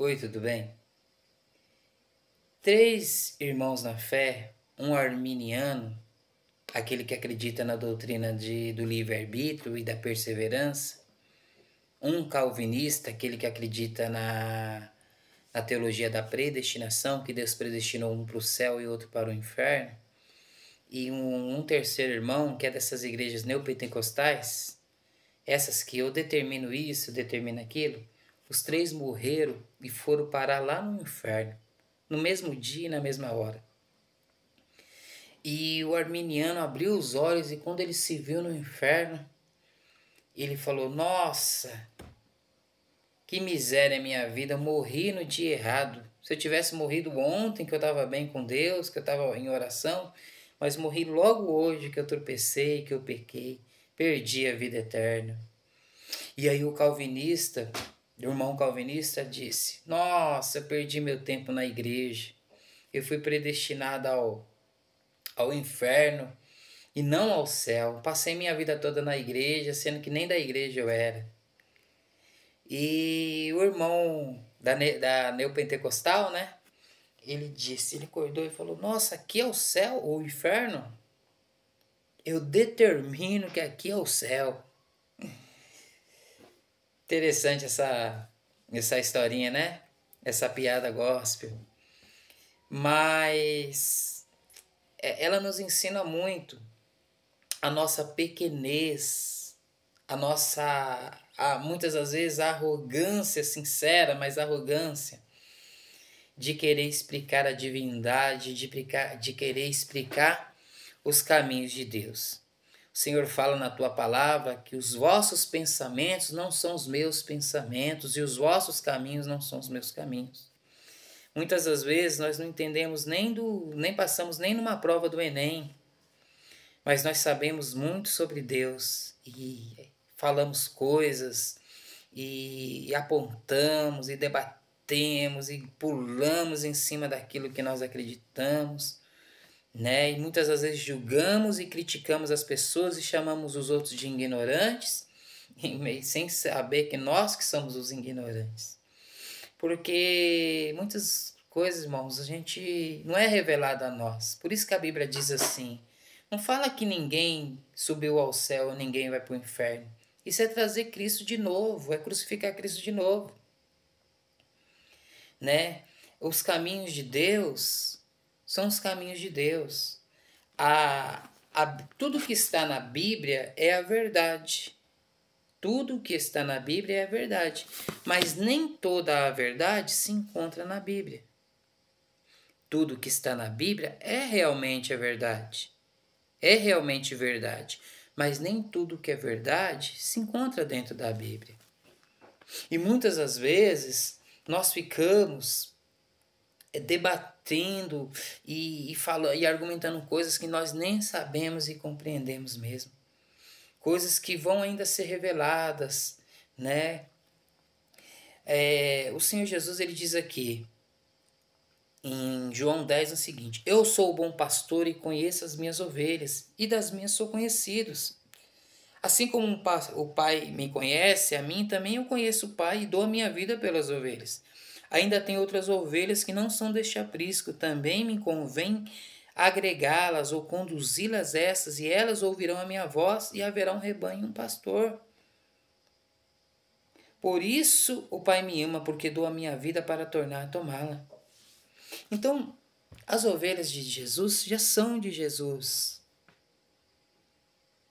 Oi, tudo bem? Três irmãos na fé, um arminiano, aquele que acredita na doutrina do livre-arbítrio e da perseverança, um calvinista, aquele que acredita na teologia da predestinação, que Deus predestinou um para o céu e outro para o inferno, e um terceiro irmão, que é dessas igrejas neopentecostais, essas que eu determino isso, eu determino aquilo, os três morreram e foram parar lá no inferno, no mesmo dia e na mesma hora. E o arminiano abriu os olhos e quando ele se viu no inferno, ele falou: Nossa, que miséria é minha vida, eu morri no dia errado. Se eu tivesse morrido ontem, que eu estava bem com Deus, que eu estava em oração, mas morri logo hoje que eu tropecei, que eu pequei, perdi a vida eterna. E aí o calvinista, o irmão calvinista disse: Nossa, eu perdi meu tempo na igreja, eu fui predestinado ao inferno e não ao céu. Passei minha vida toda na igreja, sendo que nem da igreja eu era. E o irmão da neopentecostal, né? Ele acordou e falou: Nossa, aqui é o céu ou o inferno? Eu determino que aqui é o céu. Interessante essa historinha, né? Essa piada gospel. Mas ela nos ensina muito a nossa pequenez, muitas das vezes a arrogância sincera, mas arrogância de querer explicar a divindade, de querer explicar os caminhos de Deus. O Senhor fala na tua palavra que os vossos pensamentos não são os meus pensamentos e os vossos caminhos não são os meus caminhos. Muitas das vezes nós não entendemos nem passamos nem numa prova do Enem, mas nós sabemos muito sobre Deus e falamos coisas e apontamos e debatemos e pulamos em cima daquilo que nós acreditamos, né? E muitas das vezes julgamos e criticamos as pessoas e chamamos os outros de ignorantes, sem saber que nós que somos os ignorantes. Porque muitas coisas, irmãos, a gente não é revelado a nós. Por isso que a Bíblia diz assim: não fala que ninguém subiu ao céu, ninguém vai para o inferno. Isso é trazer Cristo de novo, é crucificar Cristo de novo, né? Os caminhos de Deus são os caminhos de Deus. Tudo que está na Bíblia é a verdade. Tudo que está na Bíblia é a verdade. Mas nem toda a verdade se encontra na Bíblia. Tudo que está na Bíblia é realmente a verdade. É realmente verdade. Mas nem tudo que é verdade se encontra dentro da Bíblia. E muitas das vezes nós ficamos debatendo e argumentando coisas que nós nem sabemos e compreendemos mesmo. Coisas que vão ainda ser reveladas, né? O Senhor Jesus, ele diz aqui, em João 10, o seguinte: Eu sou o bom pastor e conheço as minhas ovelhas, e das minhas sou conhecidos. Assim como o Pai me conhece, a mim também eu conheço o Pai e dou a minha vida pelas ovelhas. Ainda tem outras ovelhas que não são deste aprisco, também me convém agregá-las ou conduzi-las essas, e elas ouvirão a minha voz, e haverá um rebanho e um pastor. Por isso o Pai me ama, porque dou a minha vida para tornar a tomá-la. Então, as ovelhas de Jesus já são de Jesus.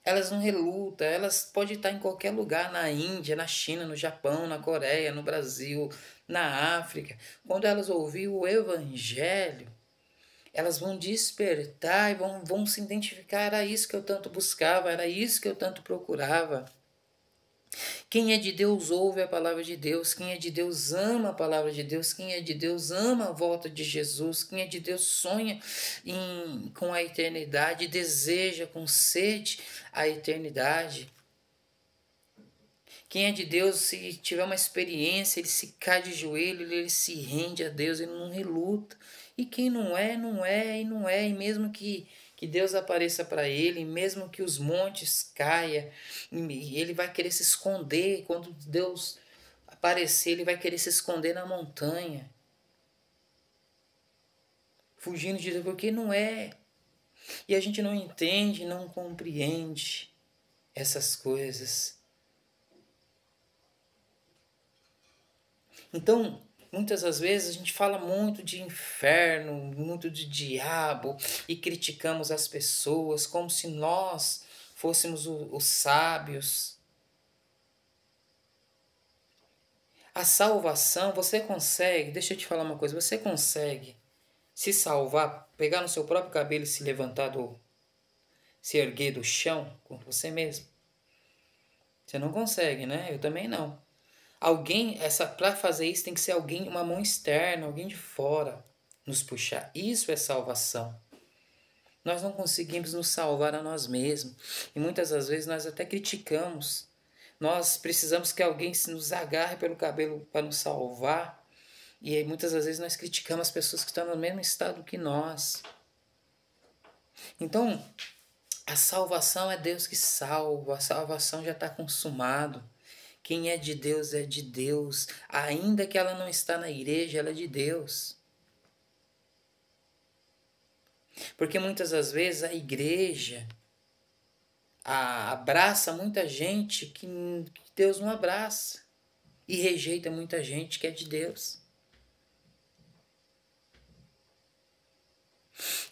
Elas não relutam, elas podem estar em qualquer lugar, na Índia, na China, no Japão, na Coreia, no Brasil, na África. Quando elas ouvirem o Evangelho, elas vão despertar e vão se identificar: era isso que eu tanto buscava, era isso que eu tanto procurava. Quem é de Deus ouve a palavra de Deus, quem é de Deus ama a palavra de Deus, quem é de Deus ama a volta de Jesus, quem é de Deus sonha com a eternidade, deseja com sede a eternidade. Quem é de Deus, se tiver uma experiência, ele se cai de joelho, ele se rende a Deus, ele não reluta. E quem não é, não é, e não é, e mesmo que Deus apareça para ele, mesmo que os montes caia, ele vai querer se esconder quando Deus parecer, ele vai querer se esconder na montanha. Fugindo de Deus, porque não é. E a gente não entende, não compreende essas coisas. Então, muitas das vezes a gente fala muito de inferno, muito de diabo e criticamos as pessoas como se nós fôssemos os sábios. A salvação, você consegue, deixa eu te falar uma coisa, você consegue se salvar, pegar no seu próprio cabelo e se levantar se erguer do chão com você mesmo? Você não consegue, né? Eu também não. Alguém, para fazer isso tem que ser alguém, uma mão externa, alguém de fora nos puxar. Isso é salvação. Nós não conseguimos nos salvar a nós mesmos. E muitas das vezes nós até criticamos. Nós precisamos que alguém se nos agarre pelo cabelo para nos salvar. E aí, muitas das vezes nós criticamos as pessoas que estão no mesmo estado que nós. Então, a salvação é Deus que salva. A salvação já está consumado. Quem é de Deus. Ainda que ela não está na igreja, ela é de Deus. Porque muitas das vezes a igreja abraça muita gente que Deus não abraça. E rejeita muita gente que é de Deus.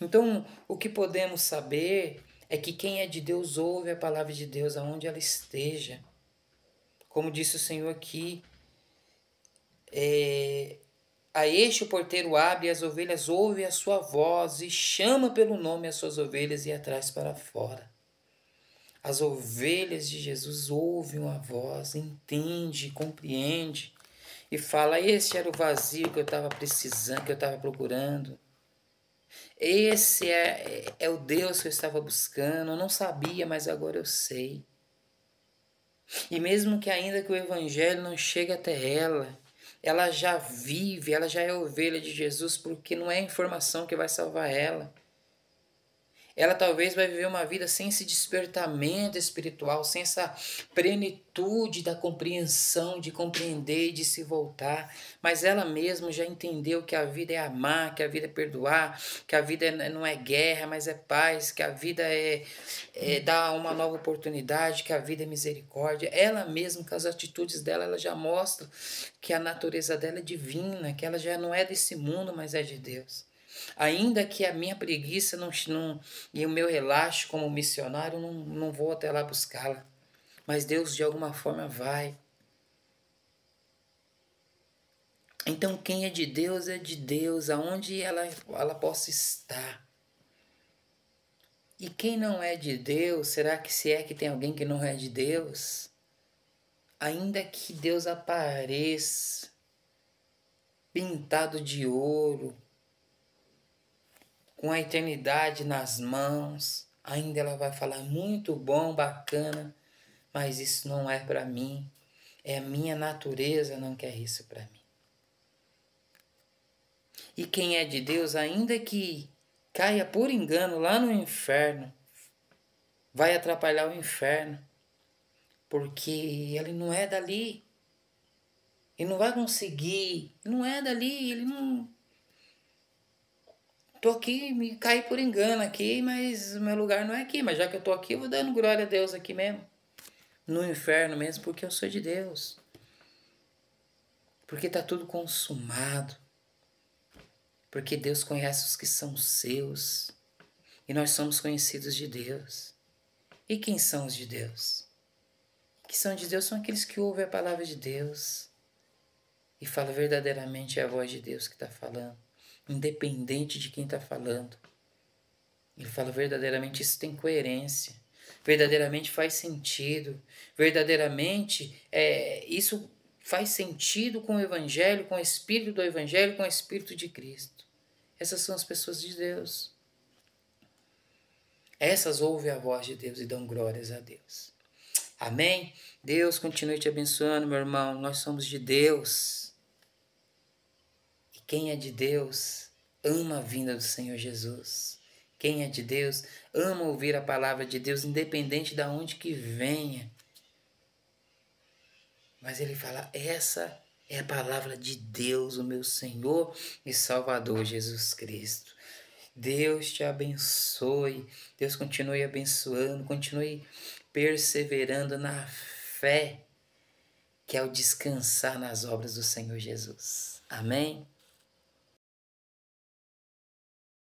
Então, o que podemos saber é que quem é de Deus ouve a palavra de Deus aonde ela esteja. Como disse o Senhor aqui, a este o porteiro abre e as ovelhas ouvem a sua voz e chama pelo nome as suas ovelhas e atrás para fora. As ovelhas de Jesus ouvem a voz, entende, compreende e fala, esse era o vazio que eu estava precisando, que eu estava procurando. Esse é o Deus que eu estava buscando, eu não sabia, mas agora eu sei. E mesmo que ainda que o evangelho não chegue até ela já vive, ela já é ovelha de Jesus, porque não é a informação que vai salvar ela. Ela talvez vai viver uma vida sem esse despertamento espiritual, sem essa plenitude da compreensão, de compreender e de se voltar. Mas ela mesma já entendeu que a vida é amar, que a vida é perdoar, que a vida não é guerra, mas é paz, que a vida é dar uma nova oportunidade, que a vida é misericórdia. Ela mesma, com as atitudes dela, ela já mostra que a natureza dela é divina, que ela já não é desse mundo, mas é de Deus. Ainda que a minha preguiça e o meu relaxo como missionário não vou até lá buscá-la. Mas Deus de alguma forma vai. Então quem é de Deus, aonde ela possa estar. E quem não é de Deus, será que se é que tem alguém que não é de Deus? Ainda que Deus apareça pintado de ouro, com a eternidade nas mãos, ainda ela vai falar muito bom, bacana, mas isso não é para mim. É a minha natureza não quer isso para mim. E quem é de Deus, ainda que caia por engano lá no inferno, vai atrapalhar o inferno, porque ele não é dali. Ele não vai conseguir, não é dali, ele não... Tô aqui, me caí por engano aqui, mas o meu lugar não é aqui. Mas já que eu tô aqui, eu vou dando glória a Deus aqui mesmo. No inferno mesmo, porque eu sou de Deus. Porque tá tudo consumado. Porque Deus conhece os que são seus. E nós somos conhecidos de Deus. E quem são os de Deus? Que são de Deus são aqueles que ouvem a palavra de Deus. E falam verdadeiramente é a voz de Deus que está falando. Independente de quem está falando. Ele fala verdadeiramente, isso tem coerência. Verdadeiramente faz sentido. Verdadeiramente isso faz sentido com o Evangelho, com o Espírito do Evangelho, com o Espírito de Cristo. Essas são as pessoas de Deus. Essas ouvem a voz de Deus e dão glórias a Deus. Amém? Deus continue te abençoando, meu irmão. Nós somos de Deus. E quem é de Deus ama a vinda do Senhor Jesus. Quem é de Deus ama ouvir a palavra de Deus, independente de onde que venha. Mas ele fala: essa é a palavra de Deus, o meu Senhor e Salvador Jesus Cristo. Deus te abençoe, Deus continue abençoando, continue perseverando na fé, que é o descansar nas obras do Senhor Jesus. Amém?